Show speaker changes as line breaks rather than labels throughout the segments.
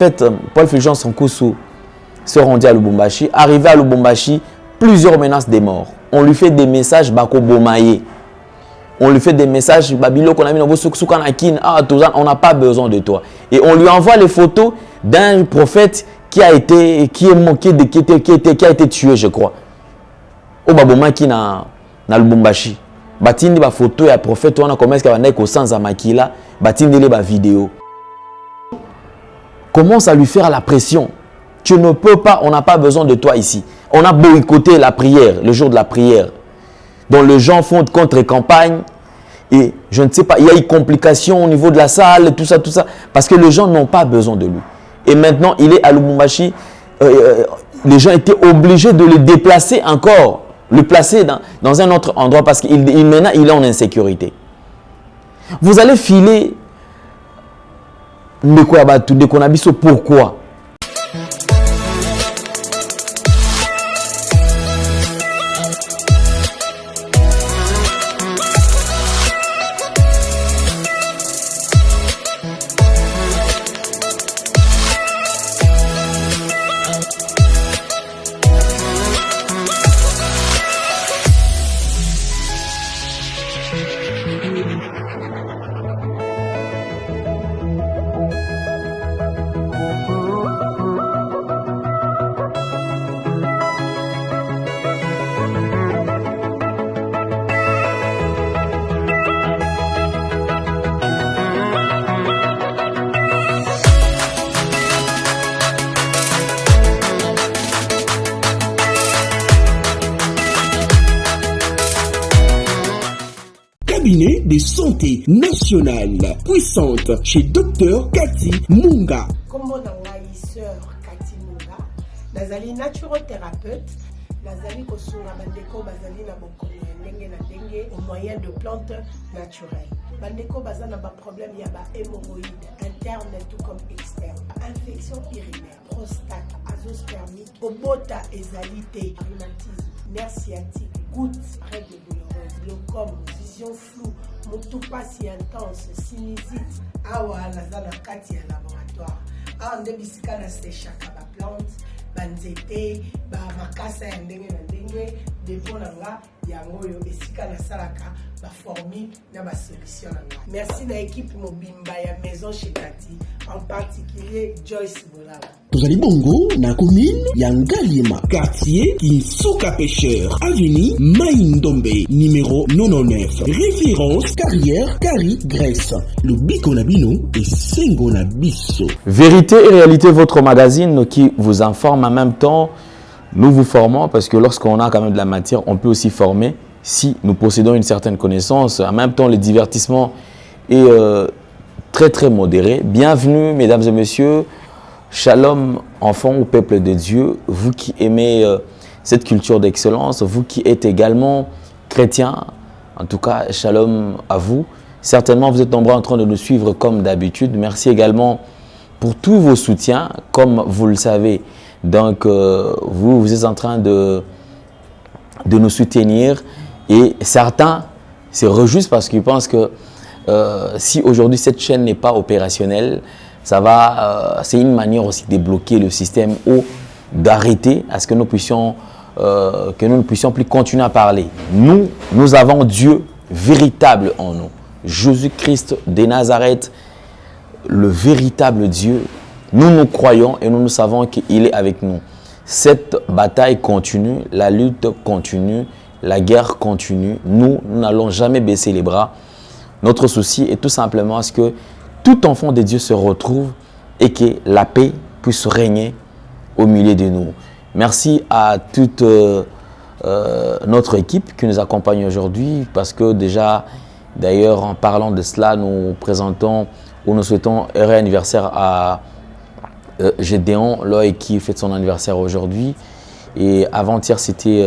En fait, Paul Fulgence Sankosso se rendit à Lubumbashi. Arrivé à Lubumbashi, plusieurs menaces de mort. On lui fait des messages Bako Bomaye. On lui fait des messages Babilo qu'on a mis dans on n'a pas besoin de toi. Et on lui envoie les photos d'un prophète qui a été tué, je crois. Au Baboma qui na Lubumbashi. Batindi ba photo ya prophète on a commencé à ko sans amakila, batindi les ba vidéo. Commence à lui faire la pression. Tu ne peux pas, on n'a pas besoin de toi ici. On a boycotté la prière, le jour de la prière. Donc les gens font contre-campagne. Et je ne sais pas, il y a eu complications au niveau de la salle, tout ça. Parce que les gens n'ont pas besoin de lui. Et maintenant, il est à Lubumbashi. Les gens étaient obligés de le déplacer encore. Le placer dans un autre endroit parce qu'il maintenant, il est en insécurité. Vous allez filer pourquoi?
Cabinet de santé nationale puissante chez Dr Cathy Munga.
Comme sœur Cathy Munga, nazali naturothérapeute, nazali kosunga bandeko bazali na bokono ndenge na ndenge au moyen de plantes naturelles. Bandeko bazana ba problème ya ba hémorroïdes interne tout comme externe, infection urinaire, prostate, azoospermie, obota ezalité, rhumatisme, nerf sciatique, gouttes, règles douloureuses, glaucome, vision floue, motupa si intense, sinusite, awa nazana kati ya laboratoire. Awa nde bisika na séchaka ba plante, banzete, ba makasa ya ndenge na ndenge, depo na nga yango yo esika na salaka ba formule na ba solution na nga. Merci na équipe mobimba ya maison chez Cathy, en particulier Joyce Bolala.
Tozali bongo na commune ya Ngaliema, quartier Kinsuka Pêcheur, avenue Maïndombe, numéro 99. Référence carrière Kari Grèce. Le Biko Nabino et Sengo Nabiso.
Vérité et réalité, votre magazine qui vous informe en même temps. Nous vous formons parce que lorsqu'on a quand même de la matière, on peut aussi former si nous possédons une certaine connaissance. En même temps, le divertissement est très très modéré. Bienvenue, mesdames et messieurs. Shalom, enfants au peuple de Dieu. Vous qui aimez cette culture d'excellence, vous qui êtes également chrétiens, en tout cas, shalom à vous. Certainement, vous êtes nombreux en train de nous suivre comme d'habitude. Merci également pour tous vos soutiens, comme vous le savez. Donc, vous êtes en train de nous soutenir et certains se réjouissent parce qu'ils pensent que si aujourd'hui cette chaîne n'est pas opérationnelle, ça va, c'est une manière aussi de bloquer le système ou d'arrêter à ce que nous ne puissions plus continuer à parler. Nous avons Dieu véritable en nous. Jésus-Christ de Nazareth, le véritable Dieu. Nous croyons et nous savons qu'il est avec nous. Cette bataille continue, la lutte continue, la guerre continue. Nous n'allons jamais baisser les bras. Notre souci est tout simplement à ce que tout enfant de Dieu se retrouve et que la paix puisse régner au milieu de nous. Merci à toute notre équipe qui nous accompagne aujourd'hui parce que déjà, d'ailleurs, en parlant de cela, nous présentons ou nous souhaitons heureux anniversaire à Gédéon Loïc qui fête son anniversaire aujourd'hui. Et avant-hier, c'était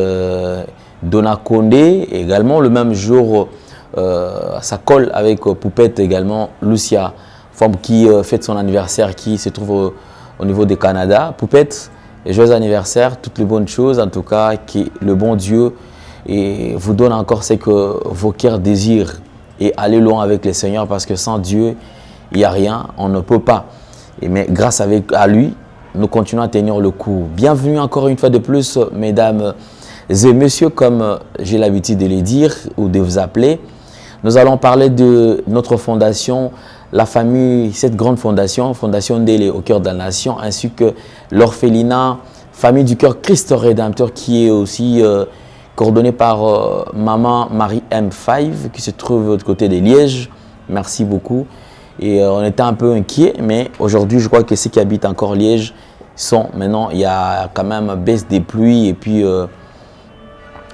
Donna Condé. Également, le même jour, ça colle avec Poupette également, Lucia, femme qui fête son anniversaire, qui se trouve au niveau du Canada. Poupette, et joyeux anniversaire, toutes les bonnes choses, en tout cas, que le bon Dieu vous donne encore ce que vos cœurs désirent et aller loin avec le Seigneur parce que sans Dieu, il n'y a rien, on ne peut pas. Mais grâce à lui, nous continuons à tenir le coup. Bienvenue encore une fois de plus, mesdames et messieurs, comme j'ai l'habitude de les dire ou de vous appeler. Nous allons parler de notre fondation, la famille, cette grande fondation, Fondation Ndélé au cœur de la nation, ainsi que l'orphelinat, famille du cœur Christ Rédempteur, qui est aussi coordonnée par maman Marie M5, qui se trouve de l'autre côté de Liège. Merci beaucoup. Et on était un peu inquiets, mais aujourd'hui, je crois que ceux qui habitent encore Liège sont maintenant, il y a quand même baisse des pluies et puis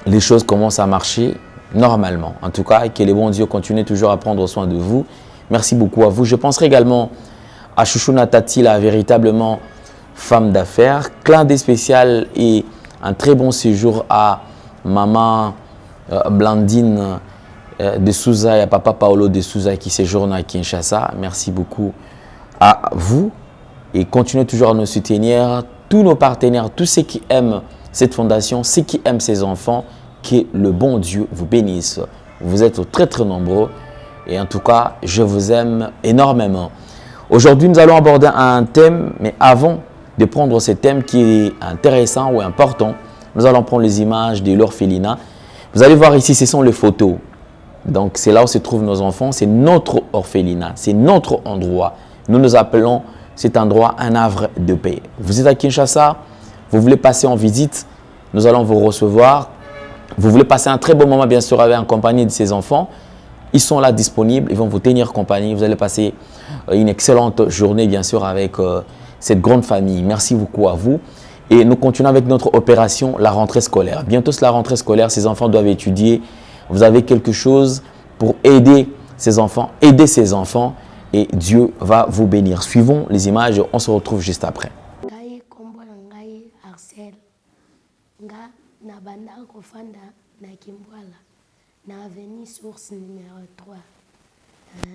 les choses commencent à marcher normalement. En tout cas, que les bons dieux continuent toujours à prendre soin de vous. Merci beaucoup à vous. Je penserai également à Chouchouna Tati, la véritablement femme d'affaires. Clin d'œil spécial et un très bon séjour à maman Blandine de Souza et à papa Paolo de Souza qui séjourne à Kinshasa. Merci beaucoup à vous et continuez toujours à nous soutenir. Tous nos partenaires, tous ceux qui aiment cette fondation, ceux qui aiment ces enfants, que le bon Dieu vous bénisse. Vous êtes très très nombreux et en tout cas, je vous aime énormément. Aujourd'hui, nous allons aborder un thème, mais avant de prendre ce thème qui est intéressant ou important, nous allons prendre les images de l'orphelinat. Vous allez voir ici, ce sont les photos. Donc, c'est là où se trouvent nos enfants, c'est notre orphelinat, c'est notre endroit. Nous nous appelons cet endroit un havre de paix. Vous êtes à Kinshasa, vous voulez passer en visite, nous allons vous recevoir. Vous voulez passer un très bon moment, bien sûr, en compagnie de ces enfants. Ils sont là disponibles, ils vont vous tenir compagnie. Vous allez passer une excellente journée, bien sûr, avec cette grande famille. Merci beaucoup à vous. Et nous continuons avec notre opération, la rentrée scolaire. Bientôt, c'est la rentrée scolaire, ces enfants doivent étudier. Vous avez quelque chose pour aider ces enfants, et Dieu va vous bénir. Suivons les images, on se retrouve juste après.
Na banda kofanda na Kimbwala na avenue source numéro 3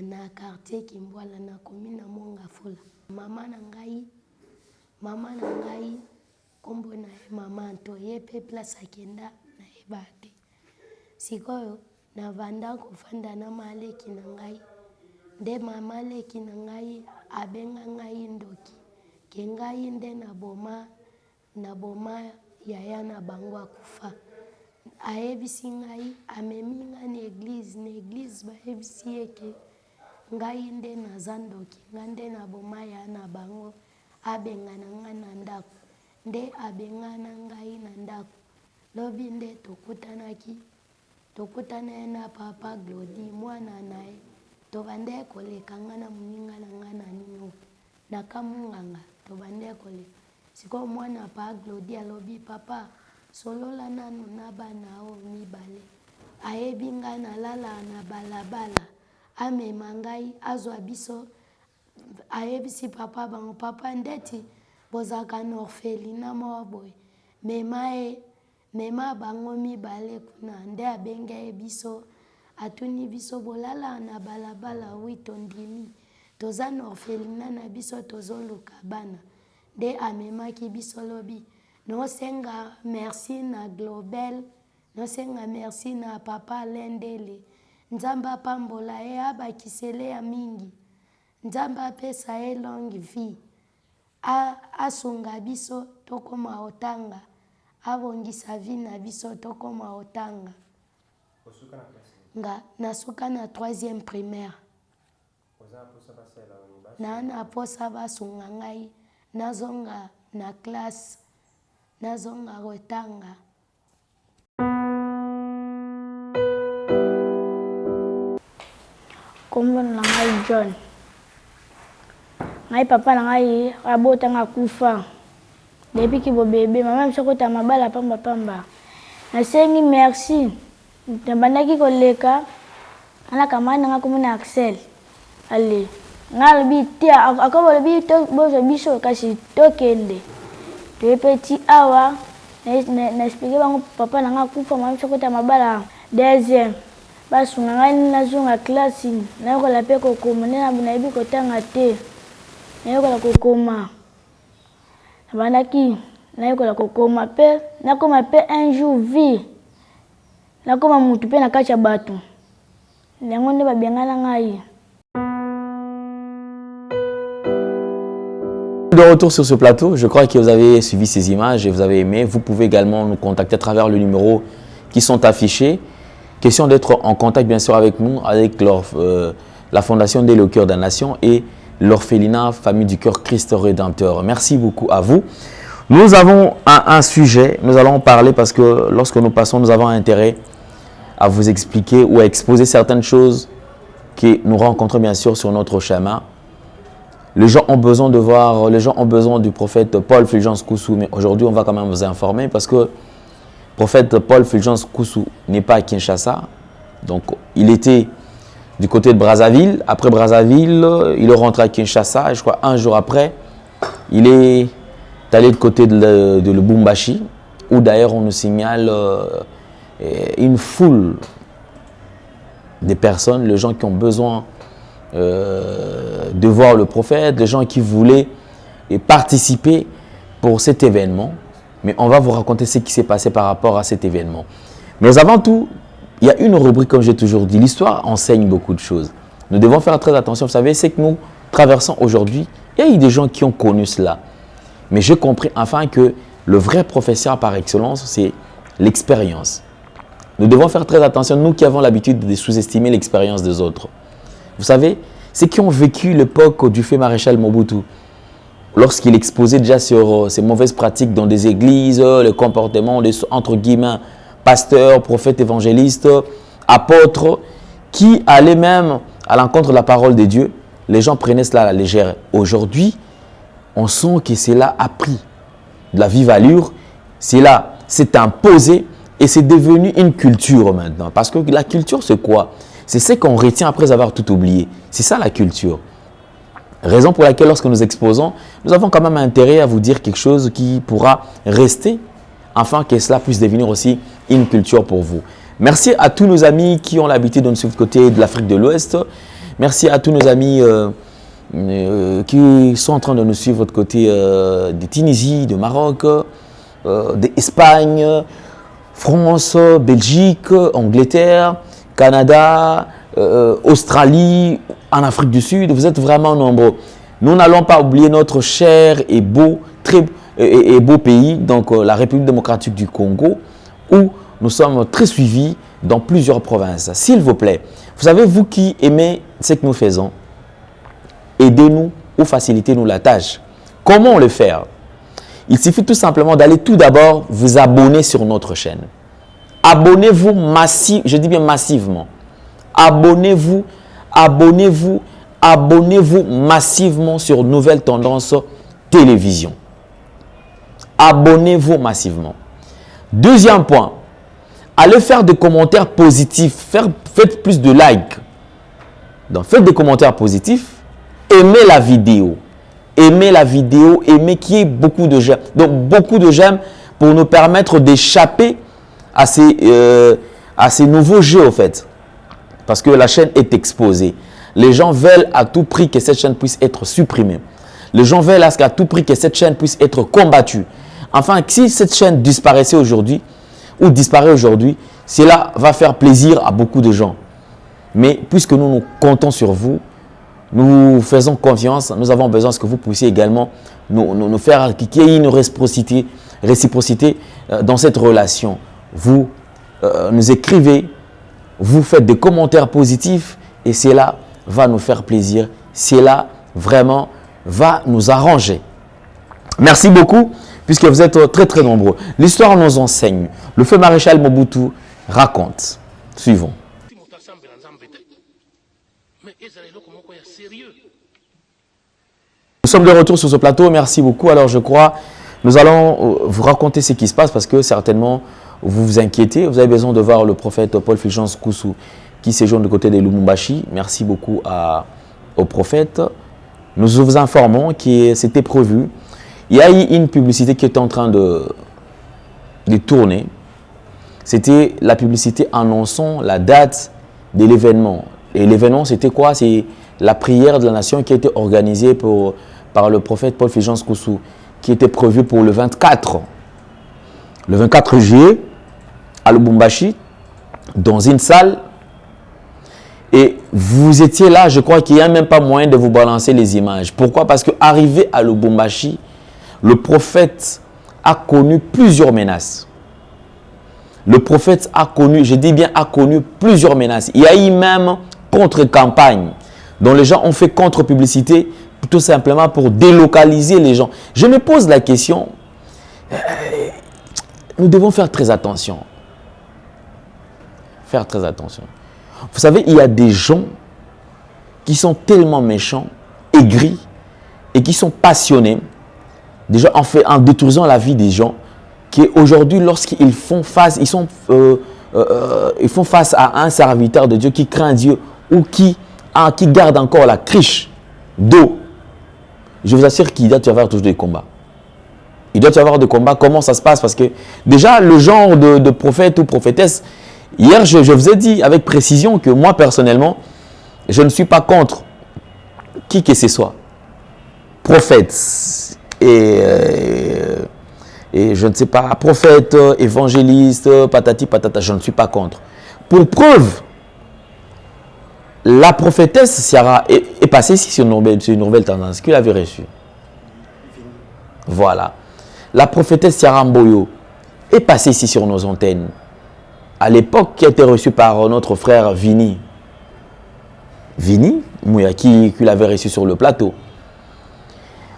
na quartier Kimbwala na commune Mongafula. Mama na ngai kombo na mama Antoye pe place akenda na ebate. Sikoyo na banda kofanda na maleki na ngai. Nde mama leki na ngai abenga ngai ndoki. Ke ngai nde na boma yaya na bango akufa. Ayebisi ngai amemi nga na église bayebisi eke ngai nde naza ndoki, nga nde na boma ya na bango abengana nga na ndako. Nde abengana ngai na ndako. Lobi nde tokutana na papa Glody mwana naye. Tobande koleka nga na muninga na nga na nino. Na kamunganga tobande koleka. Siko mwana pa Glody alobi papa solola nanu na bana o mibale. Ayebi nga na lala na balabala. Amema ngai azwa biso. Ayebisi papa bango papa ndeti bozaka na orphelinat moko boye. Mema bango mibale kuna nde abenge biso. Atuni biso bolala na balabala witondimi. Toza na orphelinat na biso tozoluka bana. De amemaki biso lobi. No senga merci na Globel. No senga merci na papa Lendele. Nzamba pambola e abakisele ya mingi. Nzamba pesa e longue vie. Asunga biso tokoma otanga. Abongisa vie na biso tokoma otanga. Nga nasuka na 3e primaire. Na posa basunga ngai. Nazonga na classe, nazonga rotanga.
Kombo na ngai John. Ngai papa na ngai abotanga kufa. Depuis ki bo bébé, mama msokota mabala pamba. Nasengi merci. Nabandaki koleka. Ana kamana nga komuna Axel. Allez. Ngal bi tia akobo bi to bozo biso kasi tokende to petit awa na expliquer bango papa na nga kufa mama chokota mabala deuxième basunga ngai na zunga classe na ko la pe ko koma na bi ko tanga te na ko la ko koma banaki na ko la ko koma pe na koma pe un jour vie na koma mutu pe na kacha batu lengo nde babengana ngai.
De retour sur ce plateau, je crois que vous avez suivi ces images et vous avez aimé. Vous pouvez également nous contacter à travers le numéro qui sont affichés. Question d'être en contact bien sûr avec nous, avec la Fondation des Cœurs de la Nation et l'orphelinat Famille du Cœur Christ Rédempteur. Merci beaucoup à vous. Nous avons un sujet, nous allons parler parce que lorsque nous passons, nous avons intérêt à vous expliquer ou à exposer certaines choses que nous rencontrons bien sûr sur notre chemin. Les gens ont besoin de voir, les gens ont besoin du prophète Paul Fulgence Koussou, mais aujourd'hui on va quand même vous informer parce que le prophète Paul Fulgence Koussou n'est pas à Kinshasa, donc il était du côté de Brazzaville. Après Brazzaville, il est rentré à Kinshasa et je crois un jour après, il est allé du côté de Lubumbashi, où d'ailleurs on nous signale une foule de personnes, les gens qui ont besoin de voir le prophète, les gens qui voulaient participer pour cet événement. Mais on va vous raconter ce qui s'est passé par rapport à cet événement. Mais avant tout, il y a une rubrique, comme j'ai toujours dit, l'histoire enseigne beaucoup de choses. Nous devons faire très attention. Vous savez, c'est que nous traversons aujourd'hui, il y a eu des gens qui ont connu cela. Mais j'ai compris enfin que le vrai professeur par excellence, c'est l'expérience. Nous devons faire très attention, nous qui avons l'habitude de sous-estimer l'expérience des autres. Vous savez, ceux qui ont vécu l'époque du feu maréchal Mobutu, lorsqu'il exposait déjà sur ces mauvaises pratiques dans des églises, le comportement des, entre guillemets, pasteurs, prophètes, évangélistes, apôtres, qui allaient même à l'encontre de la parole de Dieu, les gens prenaient cela à la légère. Aujourd'hui, on sent que cela a pris de la vive allure, cela s'est imposé et c'est devenu une culture maintenant. Parce que la culture, c'est quoi? C'est ce qu'on retient après avoir tout oublié. C'est ça la culture. Raison pour laquelle lorsque nous exposons, nous avons quand même intérêt à vous dire quelque chose qui pourra rester, afin que cela puisse devenir aussi une culture pour vous. Merci à tous nos amis qui ont l'habitude de nous suivre du côté de l'Afrique de l'Ouest. Merci à tous nos amis qui sont en train de nous suivre du côté de Tunisie, de Maroc, d'Espagne, France, Belgique, Angleterre, Canada, Australie, en Afrique du Sud. Vous êtes vraiment nombreux. Nous n'allons pas oublier notre cher et beau, très beau pays, donc la République démocratique du Congo, où nous sommes très suivis dans plusieurs provinces. S'il vous plaît, vous savez, vous qui aimez ce que nous faisons, aidez-nous ou facilitez-nous la tâche. Comment le faire? Il suffit tout simplement d'aller tout d'abord vous abonner sur notre chaîne. Abonnez-vous massivement, je dis bien massivement. Abonnez-vous, abonnez-vous, abonnez-vous massivement sur Nouvelle Tendance Télévision. Abonnez-vous massivement. Deuxième point, allez faire des commentaires positifs, faites plus de likes. Donc faites des commentaires positifs, aimez la vidéo. Aimez la vidéo, aimez qu'il y ait beaucoup de j'aime. Donc beaucoup de j'aime pour nous permettre d'échapper à ces nouveaux jeux au fait. Parce que la chaîne est exposée. Les gens veulent à tout prix que cette chaîne puisse être supprimée. Les gens veulent à tout prix que cette chaîne puisse être combattue. Enfin, si cette chaîne disparaissait aujourd'hui, ou disparaît aujourd'hui, cela va faire plaisir à beaucoup de gens. Mais puisque nous comptons sur vous, nous faisons confiance, nous avons besoin que vous puissiez également nous faire qu'il y ait une réciprocité dans cette relation. Vous nous écrivez, vous faites des commentaires positifs et cela va nous faire plaisir. Cela vraiment va nous arranger. Merci beaucoup puisque vous êtes très très nombreux. L'histoire nous enseigne. Le feu maréchal Mobutu raconte. Suivons. Nous sommes de retour sur ce plateau. Merci beaucoup. Alors je crois, nous allons vous raconter ce qui se passe parce que certainement vous vous inquiétez. Vous avez besoin de voir le prophète Paul Fulgence Koussou qui séjourne du côté de Lubumbashi. Merci beaucoup au prophète. Nous vous informons que c'était prévu. Il y a eu une publicité qui était en train de tourner. C'était la publicité annonçant la date de l'événement. Et l'événement, c'était quoi? C'est la prière de la nation qui a été organisée par le prophète Paul Fulgence Koussou, qui était prévue pour le 24. Le 24 juillet, à Lubumbashi, dans une salle. Et vous étiez là, je crois qu'il n'y a même pas moyen de vous balancer les images. Pourquoi? Parce qu'arrivé à Lubumbashi, le prophète a connu plusieurs menaces. Le prophète a connu, je dis bien a connu plusieurs menaces. Il y a eu même contre-campagne dont les gens ont fait contre-publicité tout simplement pour délocaliser les gens. Je me pose la question, nous devons faire très attention. Faire très attention. Vous savez, il y a des gens qui sont tellement méchants, aigris et qui sont passionnés, déjà en détruisant la vie des gens, qu'aujourd'hui, lorsqu'ils font face, ils font face à un serviteur de Dieu qui craint Dieu ou qui garde encore la criche d'eau. Je vous assure qu'il doit y avoir toujours des combats. Il doit y avoir des combats. Comment ça se passe? Parce que déjà, le genre de prophète ou prophétesse, hier, je vous ai dit avec précision que moi, personnellement, je ne suis pas contre qui que ce soit. Prophète et je ne sais pas, prophète, évangéliste, patati patata, je ne suis pas contre. Pour preuve, la prophétesse Ciara est passée ici sur une nouvelle tendance qu'il avait reçue. Voilà. La prophétesse Ciara Mboyo est passée ici sur nos antennes. À l'époque, qui a été reçue par notre frère Vini. Vini, qui l'avait reçu sur le plateau.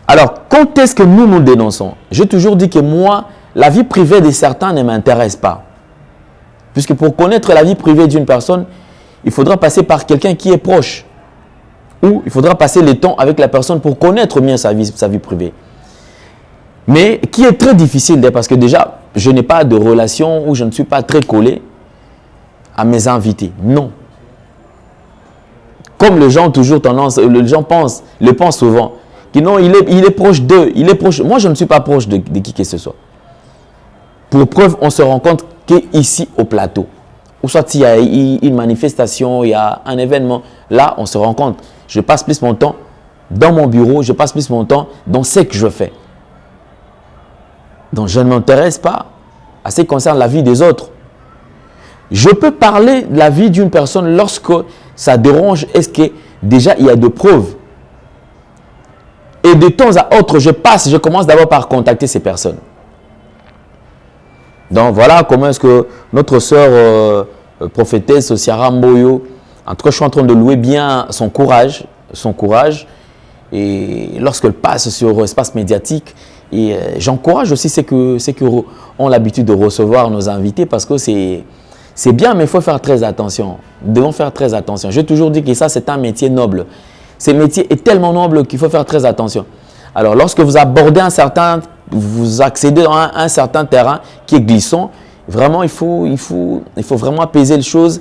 Alors, quand est-ce que nous dénonçons? J'ai toujours dit que moi, la vie privée de certains ne m'intéresse pas. Puisque pour connaître la vie privée d'une personne, il faudra passer par quelqu'un qui est proche. Ou il faudra passer le temps avec la personne pour connaître mieux sa vie privée. Mais qui est très difficile, parce que déjà, je n'ai pas de relation ou je ne suis pas très collé à mes invités. Non. Comme les gens ont toujours tendance, les gens le pensent souvent. Non, il est proche d'eux, il est proche. Moi, je ne suis pas proche de qui que ce soit. Pour preuve, on se rend compte qu'ici au plateau, ou soit il y a une manifestation, il y a un événement, là, on se rend compte. Je passe plus mon temps dans mon bureau, je passe plus mon temps dans ce que je fais. Donc, je ne m'intéresse pas à ce qui concerne la vie des autres. Je peux parler de la vie d'une personne lorsque ça dérange, est-ce que déjà il y a de preuves. Et de temps à autre, je commence d'abord par contacter ces personnes. Donc voilà comment est-ce que notre sœur prophétesse Ciara Mboyo, en tout cas je suis en train de louer bien son courage. Et lorsqu'elle passe sur l'espace médiatique, et j'encourage aussi ceux qui ont l'habitude de recevoir nos invités parce que c'est bien, mais il faut faire très attention. Nous devons faire très attention. J'ai toujours dit que ça, c'est un métier noble. Ce métier est tellement noble qu'il faut faire très attention. Alors, lorsque vous abordez vous accédez à un certain terrain qui est glissant, vraiment, il faut vraiment apaiser les choses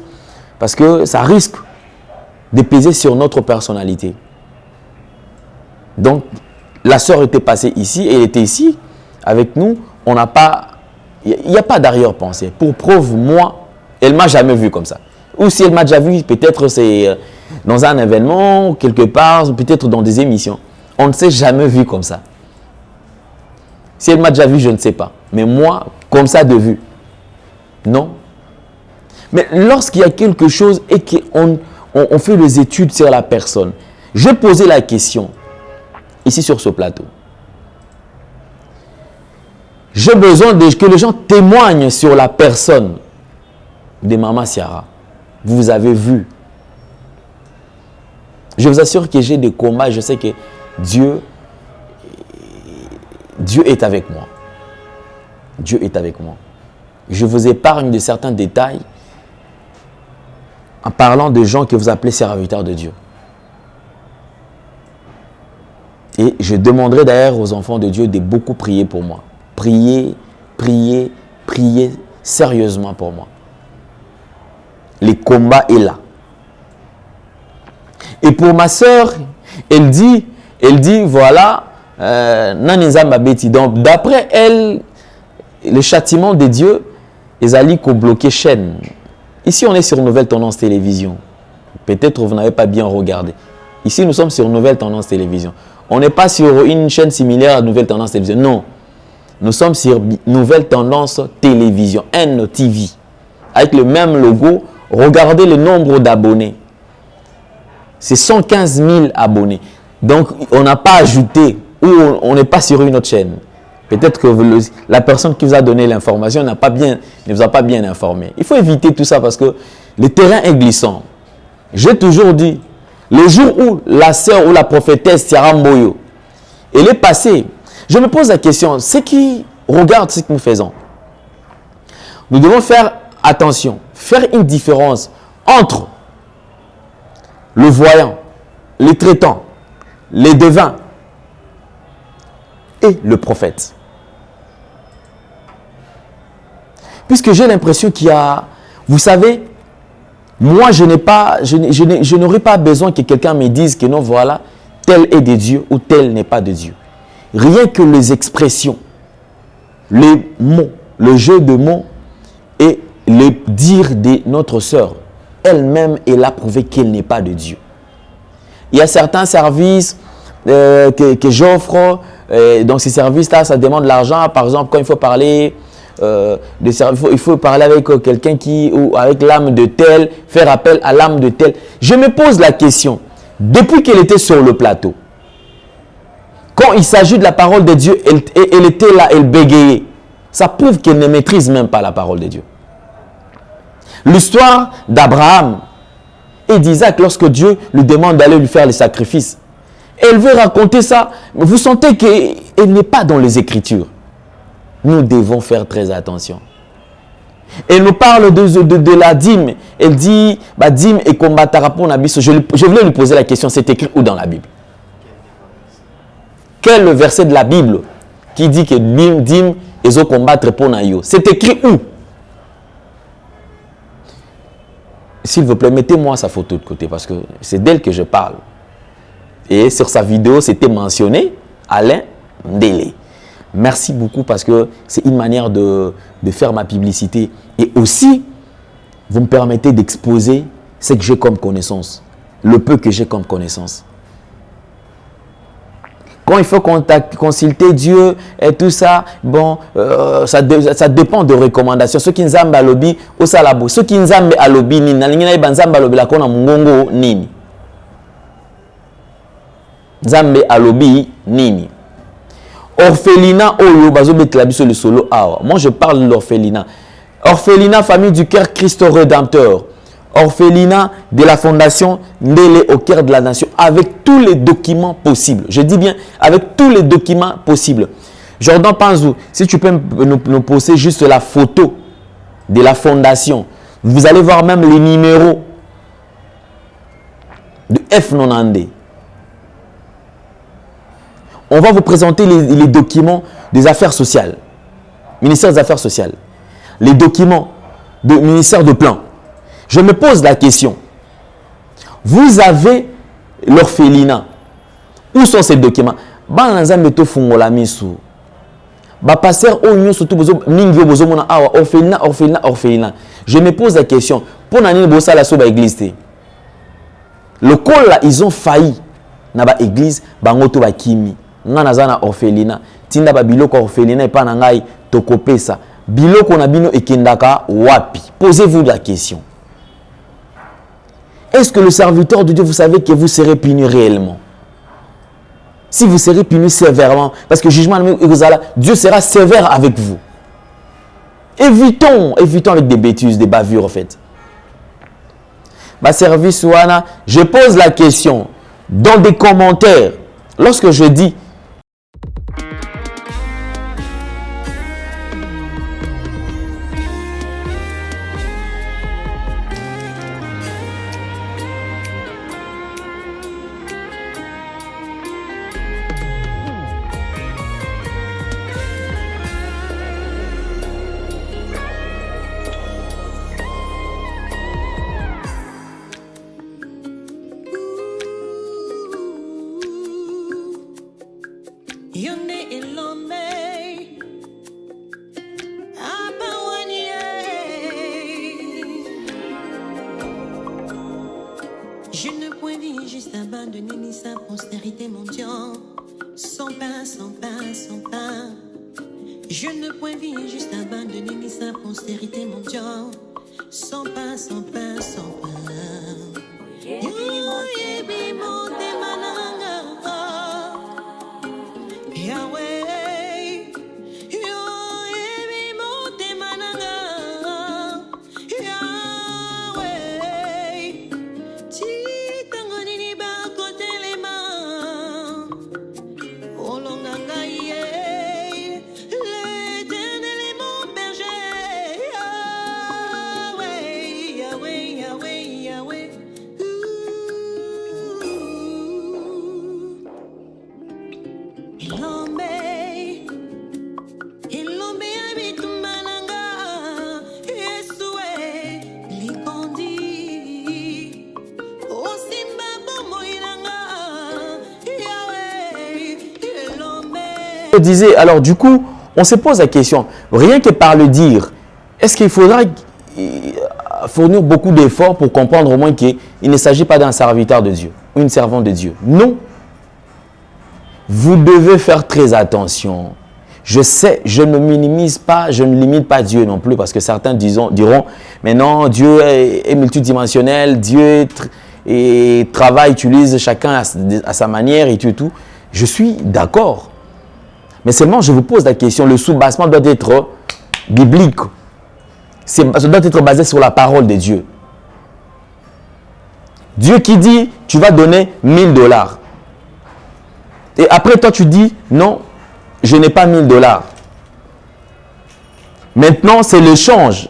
parce que ça risque de peser sur notre personnalité. Donc, la sœur était passée ici, elle était ici avec nous. Il n'y a pas d'arrière-pensée. Pour preuve, moi, elle ne m'a jamais vu comme ça. Ou si elle m'a déjà vu, peut-être c'est dans un événement, quelque part, peut-être dans des émissions. On ne s'est jamais vu comme ça. Si elle m'a déjà vu, je ne sais pas. Mais moi, comme ça de vue, non. Mais lorsqu'il y a quelque chose et qu'on fait des études sur la personne, j'ai posé la question, ici sur ce plateau. J'ai besoin que les gens témoignent sur la personne de Maman Ciara. Vous avez vu. Je vous assure que j'ai des combats. Je sais que Dieu est avec moi. Dieu est avec moi. Je vous épargne de certains détails en parlant de gens que vous appelez serviteurs de Dieu. Et je demanderai d'ailleurs aux enfants de Dieu de beaucoup prier pour moi. Priez, priez, priez sérieusement pour moi. Le combat est là. Et pour ma soeur, elle dit voilà, donc d'après elle, le châtiment de Dieu, ils allaient bloquer chaîne. Ici, on est sur Nouvelle Tendance Télévision. Peut-être vous n'avez pas bien regardé. Ici, nous sommes sur Nouvelle Tendance Télévision. On n'est pas sur une chaîne similaire à Nouvelle Tendance Télévision. Non. Nous sommes sur Nouvelle Tendance Télévision, NTV. Avec le même logo, regardez le nombre d'abonnés. c'est 115 000 abonnés. Donc, on n'a pas ajouté ou on n'est pas sur une autre chaîne. Peut-être que la personne qui vous a donné l'information ne vous a pas bien informé. Il faut éviter tout ça parce que le terrain est glissant. J'ai toujours dit, le jour où la sœur ou la prophétesse Tiara Mboyo, elle est passée, je me pose la question, ceux qui regardent ce que nous faisons, nous devons faire attention, faire une différence entre le voyant, les traitants, les devins et le prophète. Puisque j'ai l'impression qu'il y a, vous savez, moi je n'aurais pas besoin que quelqu'un me dise que non, voilà, tel est de Dieu ou tel n'est pas de Dieu. Rien que les expressions, les mots, le jeu de mots et le dire de notre sœur, elle-même, elle a prouvé qu'elle n'est pas de Dieu. Il y a certains services que j'offre, dans ces services-là, ça demande de l'argent. Par exemple, quand il faut parler, il faut parler avec quelqu'un ou avec l'âme de tel, faire appel à l'âme de tel. Je me pose la question, depuis qu'elle était sur le plateau, quand il s'agit de la parole de Dieu, elle était là, elle bégayait. Ça prouve qu'elle ne maîtrise même pas la parole de Dieu. L'histoire d'Abraham et d'Isaac, lorsque Dieu lui demande d'aller lui faire les sacrifices, elle veut raconter ça, mais vous sentez qu'elle n'est pas dans les Écritures. Nous devons faire très attention. Elle nous parle de la dîme. Elle dit, bah, dîme et combattara pour Nabiso. Je voulais lui poser la question, c'est écrit où dans la Bible? Quel verset de la Bible qui dit que dîme et combattre pour Nayo? C'est écrit où? S'il vous plaît, mettez-moi sa photo de côté parce que c'est d'elle que je parle. Et sur sa vidéo, c'était mentionné Alain Ndélé. Merci beaucoup parce que c'est une manière de faire ma publicité. Et aussi, vous me permettez d'exposer ce que j'ai comme connaissance. Le peu que j'ai comme connaissance. Quand il faut consulter Dieu et tout ça, bon, ça dépend de recommandations. Ceux qui nzambe alobi au salabo, ceux qui nzambe alobi nini, na lingina iba nzambe alobi la kona mungongo nini. Nzambe alobi nini. Orphelinat oyo bazo betela biso le solo awa. Moi je parle de l'orphelinat. Orphelinat famille du cœur Christ Rédempteur. Orphelinat de la fondation Ndélé au cœur de la nation avec tous les documents possibles. Je dis bien avec tous les documents possibles. Jordan Panzou, si tu peux nous poster juste la photo de la fondation. Vous allez voir même les numéros de F90. On va vous présenter les documents des affaires sociales. Ministère des Affaires sociales. Les documents du ministère de plan. Je me pose la question. Vous avez l'orphelinat. Où sont ces documents? Je me pose la question. Pour le col là, ils ont failli. Na ba église, bangoto ba kimi. Nga na orphelinat. Tinda ba biloko orphelinat epa na ngai tokopesa. Biloko na bino ekendaka wapi? Posez-vous la question. Est-ce que le serviteur de Dieu, vous savez que vous serez puni réellement? Si vous serez puni sévèrement, parce que jugement, Dieu sera sévère avec vous. Évitons avec des bêtises, des bavures en fait. Ma service Wana, je pose la question dans des commentaires. Lorsque je dis
je ne point vie juste abandonner ni sa postérité mon Dieu. Sans pain, sans pain, sans pain. Je ne point vie juste abandonner ni sa postérité mon Dieu. Sans pain, sans pain, sans pain.
Je disais, alors du coup, on se pose la question, rien que par le dire, est-ce qu'il faudra fournir beaucoup d'efforts pour comprendre au moins qu'il ne s'agit pas d'un serviteur de Dieu, ou une servante de Dieu? Non. Vous devez faire très attention. Je sais, je ne minimise pas, je ne limite pas Dieu non plus, parce que certains diront, mais non, Dieu est multidimensionnel, Dieu travaille, utilise chacun à sa manière et tout. Je suis d'accord. Mais seulement, je vous pose la question, le soubassement doit être biblique. Ça doit être basé sur la parole de Dieu. Dieu qui dit, tu vas donner 1000 $. Et après, toi, tu dis, non, je n'ai pas 1000 $. Maintenant, c'est l'échange.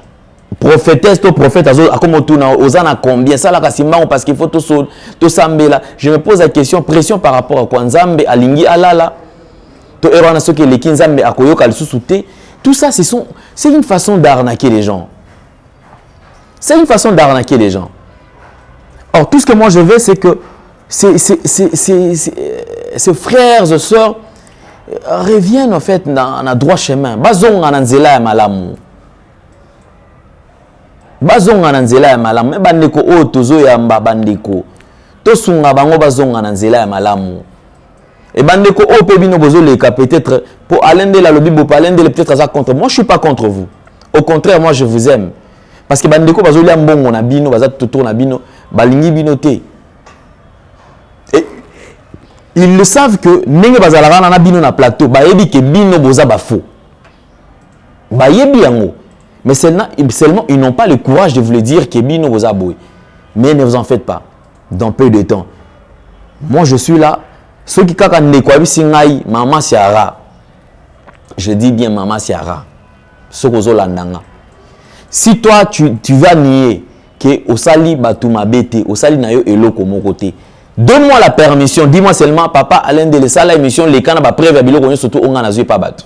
Prophétesse, toi, prophète, comme aux ans à combien? Ça, là, parce qu'il faut tout sambela. Je me pose la question, pression par rapport à quoi? Nzambe, alingi, alala. Tout ça, c'est une façon d'arnaquer les gens. C'est une façon d'arnaquer les gens. Or, tout ce que moi je veux, c'est que ces frères et sœurs reviennent en fait dans le droit chemin. Bazonga na nzela ya malamu. Bazonga na nzela ya malamu. Bandeko o tozo yamba bandeko. Tosunga bango bazonga na nzela ya malamu. Et bandeko o pebino bozo leka peut-être pour alende la lobby pour alende peut-être ça contre moi, je suis pas contre vous. Au contraire, moi je vous aime. Parce que bandeko bazo lia mbongo na bino, baza toto na bino, balingi bino te. Et ils le savent que ndenge bazalaka na bino na plateau, ba yebi ke bino boza ba faux. Ba yebi yango. Mais seulement ils n'ont pas le courage de vous le dire que bino boza boy. Mais ne vous en faites pas. Dans peu de temps. Moi je suis là. Ceux qui kaka ndekwa singai maman Siara. Je dis bien maman Siara. Sokozo landanga. Si toi tu vas nier que osali batuma bete, osali na yo eloko mon côté. Donne-moi la permission, dis-moi seulement papa Alain de la émission les kana ba prévu biloko surtout on na zui pas battu.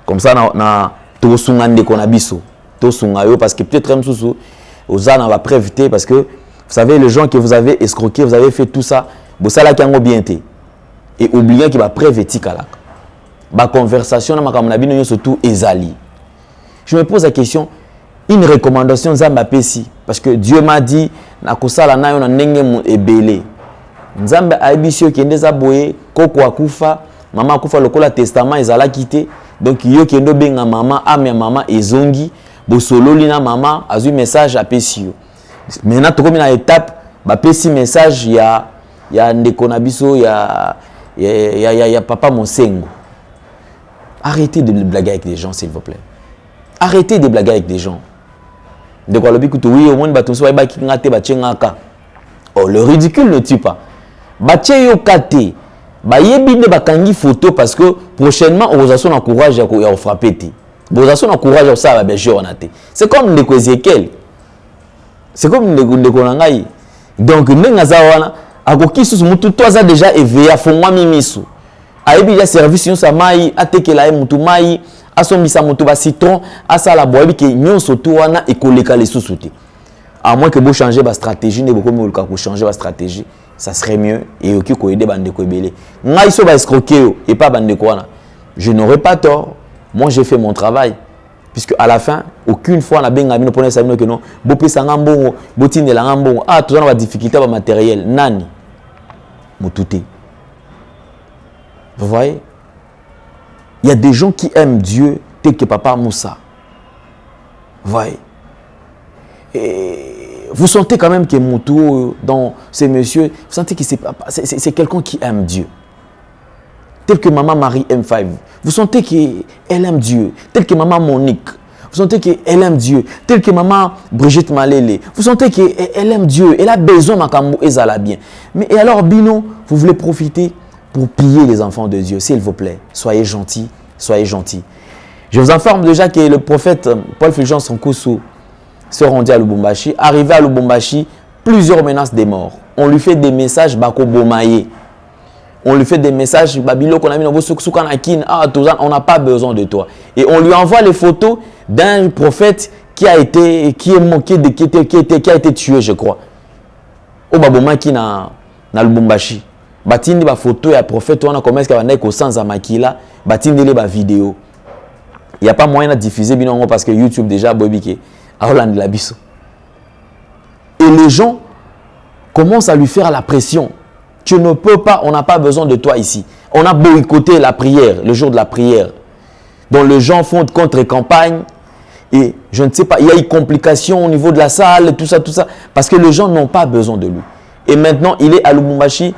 Comme ça na to sunga ndeko na biso. To sunga yo parce que peut-être même sous osana va préviter parce que vous savez les gens que vous avez escroqué, vous avez fait tout ça. Bosala kiango bien te et oubliant qu'il va prévéti kalaka ba conversation na makamna bino surtout ezali. Je me pose la question, une recommandation nzamba pesi parce que Dieu m'a dit na kosala na yo na ndenge ebele nzambe aibisio kende za boye koko akufa mama akufa lokola testament ezala kité donc yo kendo benga mama ame mama ezongi bosololi na mama azui message apesi yo maintenant tokomi na étape ba pesi message ya ndeko na biso ya papa Monsengo. Arrêtez de blaguer avec les gens s'il vous plaît. Arrêtez de blaguer avec les gens. De quoi le bicuto oui au moins batonso ba ki ngate ba tchengaka. Oh le ridicule ne tue pas. Ba tcheyo kate. Ba yebi ne ba kangi photo parce que prochainement on a courage ya frapper ti. Bozation a courage ça ba berger on a té. C'est comme ndeko Ezekiel. C'est comme ndeko nangai. Donc ndenga zawana akoki susu mutu toza déjà éveillé à fongwa mimisu ayebi ya service yon sa mai atekela mutu mai asombisa mutu ba citron asala boyebi ke nyonso to wana ekoleka les sous-souté à moins que vous changer ba stratégie ne beaucoup mieux ko changer ba stratégie ça serait mieux et oki ko aider bande ko ebele ngai so ba escroquer et pas bande ko wana je n'aurais pas tort moi j'ai fait mon travail puisque à la fin aucune fois na benga bino pona sabino que non bo pesa ngambongo botindela ngambongo ah tozana ba difficulté ba matériel nani Moutouté. Vous voyez? Il y a des gens qui aiment Dieu tel que Papa Moussa. Vous voyez? Et vous sentez quand même que Moutou, dans ces messieurs, vous sentez que c'est quelqu'un qui aime Dieu. Tel que maman Marie M5. Vous sentez qu'elle aime Dieu. Tel que maman Monique. Vous sentez qu'elle aime Dieu. Tel que maman Brigitte Malélé. Vous sentez qu'elle aime Dieu. Elle a besoin de Makambo et Zala bien. Mais et alors, Bino, vous voulez profiter pour piller les enfants de Dieu. S'il vous plaît, soyez gentils. Soyez gentils. Je vous informe déjà que le prophète Paul Fulgence Nkusu se rendit à Lubumbashi. Arrivé à Lubumbashi, plusieurs menaces de mort. On lui fait des messages Bako Bomaye. On lui fait des messages, Babilo, qu'on a mis dans vos soukanakin, on n'a pas besoin de toi. Et on lui envoie les photos d'un prophète qui a été tué, je crois. Au Baboma qui na Lubumbashi. Batindi ba photo ya prophète, on a commencé à faire sans amakila, batindi les ba vidéo. Il n'y a pas moyen de diffuser binongo parce que YouTube déjà bobike a Hollande la biso. Et les gens commencent à lui faire la pression. Tu ne peux pas, on n'a pas besoin de toi ici. On a boycotté la prière, le jour de la prière. Donc les gens font contre-campagne. Et je ne sais pas, il y a eu complications au niveau de la salle, tout ça. Parce que les gens n'ont pas besoin de lui. Et maintenant, il est à Lubumbashi.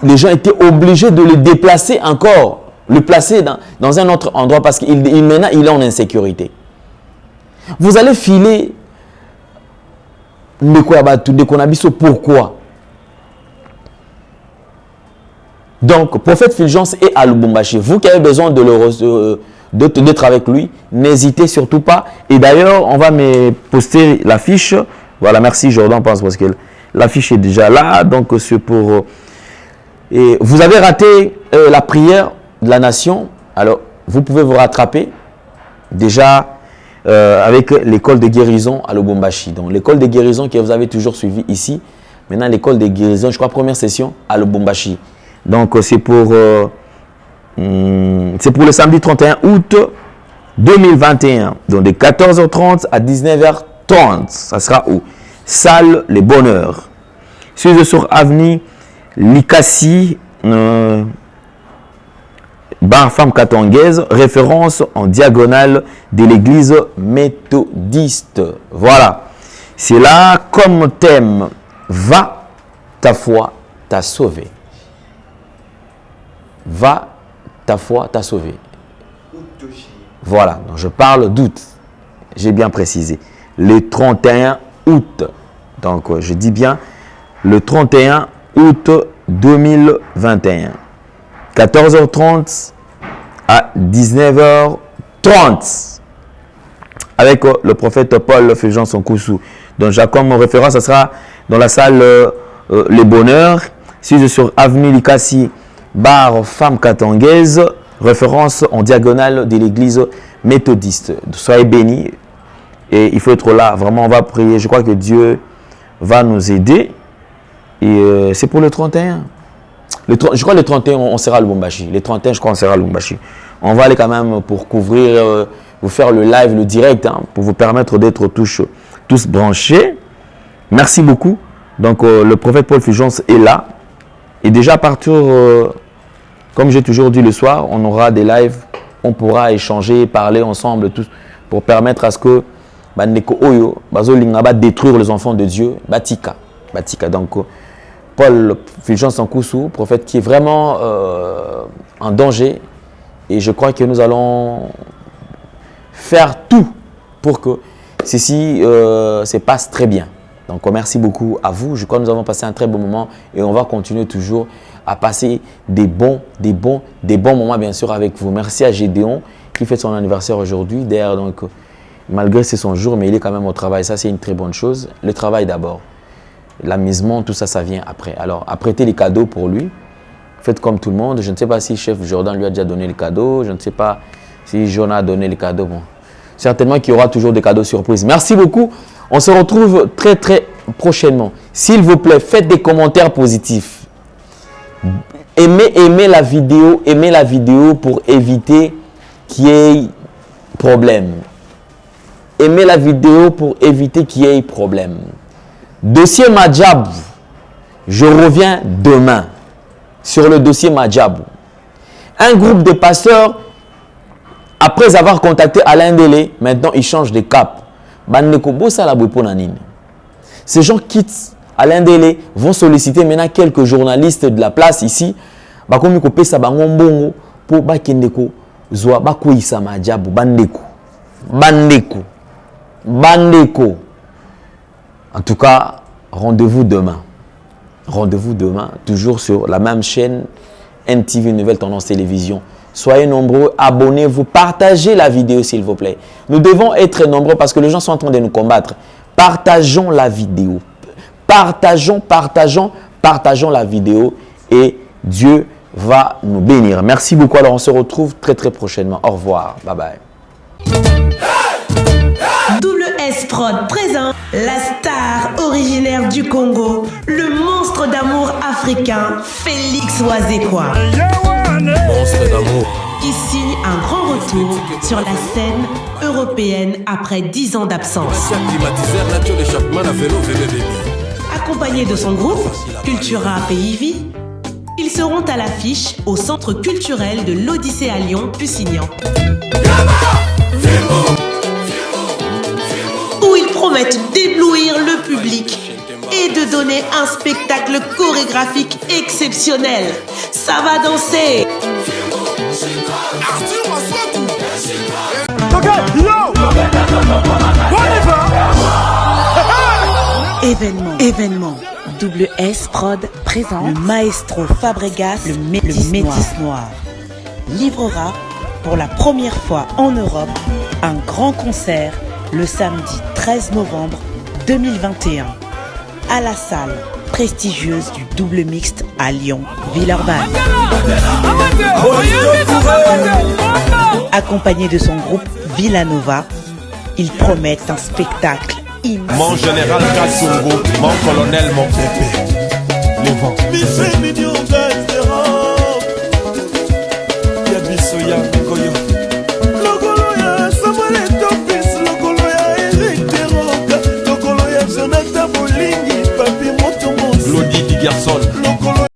Les gens étaient obligés de le déplacer encore. Le placer dans un autre endroit parce qu'il maintenant, il est en insécurité. Vous allez filer Ndekonabiso, pourquoi? Donc, prophète Fulgence est à Lubumbashi. Vous qui avez besoin d'être avec lui, n'hésitez surtout pas. Et d'ailleurs, on va me poster l'affiche. Voilà, merci Jordan, parce que l'affiche est déjà là. Donc, c'est pour... Et vous avez raté la prière de la nation. Alors, vous pouvez vous rattraper. Déjà, avec l'école de guérison à Lubumbashi. Donc, l'école de guérison que vous avez toujours suivi ici. Maintenant, l'école de guérison, je crois, première session à Lubumbashi. Donc, c'est pour le samedi 31 août 2021. Donc, de 14h30 à 19h30. Ça sera où? Salle Les Bonheurs. Sur avenue Likasi, bar femme katangaise, référence en diagonale de l'église méthodiste. Voilà. C'est là comme thème. Va, ta foi t'a sauvé. Va, ta foi t'a sauvé. Voilà, donc je parle d'août. J'ai bien précisé. Le 31 août. Donc, je dis bien le 31 août 2021. 14h30 à 19h30. Avec le prophète Paul Fulgence Nkusu. Donc, j'ai comme référence, ça sera dans la salle Les Bonheurs. Si sur avenue Likasi, bar femme katangaise, référence en diagonale de l'église méthodiste. Soyez bénis. Et il faut être là. Vraiment, on va prier. Je crois que Dieu va nous aider. Et c'est pour le 31. Je crois que le 31, on sera à Lubumbashi. Le 31, je crois qu'on sera à Lubumbashi. On va aller quand même pour couvrir, vous faire le live, le direct, hein, pour vous permettre d'être tous branchés. Merci beaucoup. Donc, le prophète Paul Fulgence est là. Et déjà, à partir, comme j'ai toujours dit le soir, on aura des lives. On pourra échanger, parler ensemble, tous, pour permettre à ce que Bandeko Oyo, Bazolinga va détruire les enfants de Dieu. Batika. Donc, Paul Fulgence Nkusu, prophète qui est vraiment en danger. Et je crois que nous allons faire tout pour que ceci se passe très bien. Donc, merci beaucoup à vous. Je crois que nous avons passé un très bon moment et on va continuer toujours à passer des bons moments, bien sûr, avec vous. Merci à Gédéon qui fête son anniversaire aujourd'hui. D'ailleurs, donc, malgré c'est son jour, mais il est quand même au travail. Ça, c'est une très bonne chose. Le travail d'abord. L'amusement, tout ça, ça vient après. Alors, apprêtez les cadeaux pour lui. Faites comme tout le monde. Je ne sais pas si chef Jordan lui a déjà donné les cadeaux. Je ne sais pas si Jonah a donné les cadeaux. Bon, certainement qu'il y aura toujours des cadeaux surprises. Merci beaucoup. On se retrouve très, très prochainement. S'il vous plaît, faites des commentaires positifs. Aimez la vidéo pour éviter qu'il y ait problème. Aimez la vidéo pour éviter qu'il y ait problème. Dossier Madjab, je reviens demain sur le dossier Madjab. Un groupe de pasteurs, après avoir contacté Alain Délé, maintenant ils changent de cap. Bandeko bossa la bouponanine. Ces gens quittent Alain Délé, vont solliciter maintenant quelques journalistes de la place ici. Bakomi ko pesa bango mbongo po bakendeko zwa bakoyisa majabu bandeko. En tout cas, rendez-vous demain. Rendez-vous demain, toujours sur la même chaîne NTV Nouvelle Tendance Télévision. Soyez nombreux, abonnez-vous, partagez la vidéo s'il vous plaît. Nous devons être nombreux parce que les gens sont en train de nous combattre. Partageons la vidéo. Partageons la vidéo et Dieu va nous bénir. Merci beaucoup. Alors on se retrouve très prochainement. Au revoir. Bye bye.
Double S Prod présente la star originaire du Congo, le monstre d'amour africain, Félix Wazekwa.
Monstre d'amour.
Qui signe un grand retour sur la scène européenne après 10 ans d'absence. Accompagné de son groupe, Cultura Pays Vie, ils seront à l'affiche au Centre culturel de l'Odyssée à Lyon, Pusignan. Où ils promettent d'éblouir le public et de donner un spectacle chorégraphique exceptionnel. Ça va danser. Événement. Double S Prod présente le maestro Fabregas, le Métis Noir. Livrera pour la première fois en Europe un grand concert le samedi 13 novembre 2021 à la salle prestigieuse du Double Mixte à Lyon, Villeurbanne. Accompagné de son groupe Villanova, ils promettent un spectacle immense.
Mon général Kassongo, mon colonel, mon pépé. Les vents. Biso ya Goyo.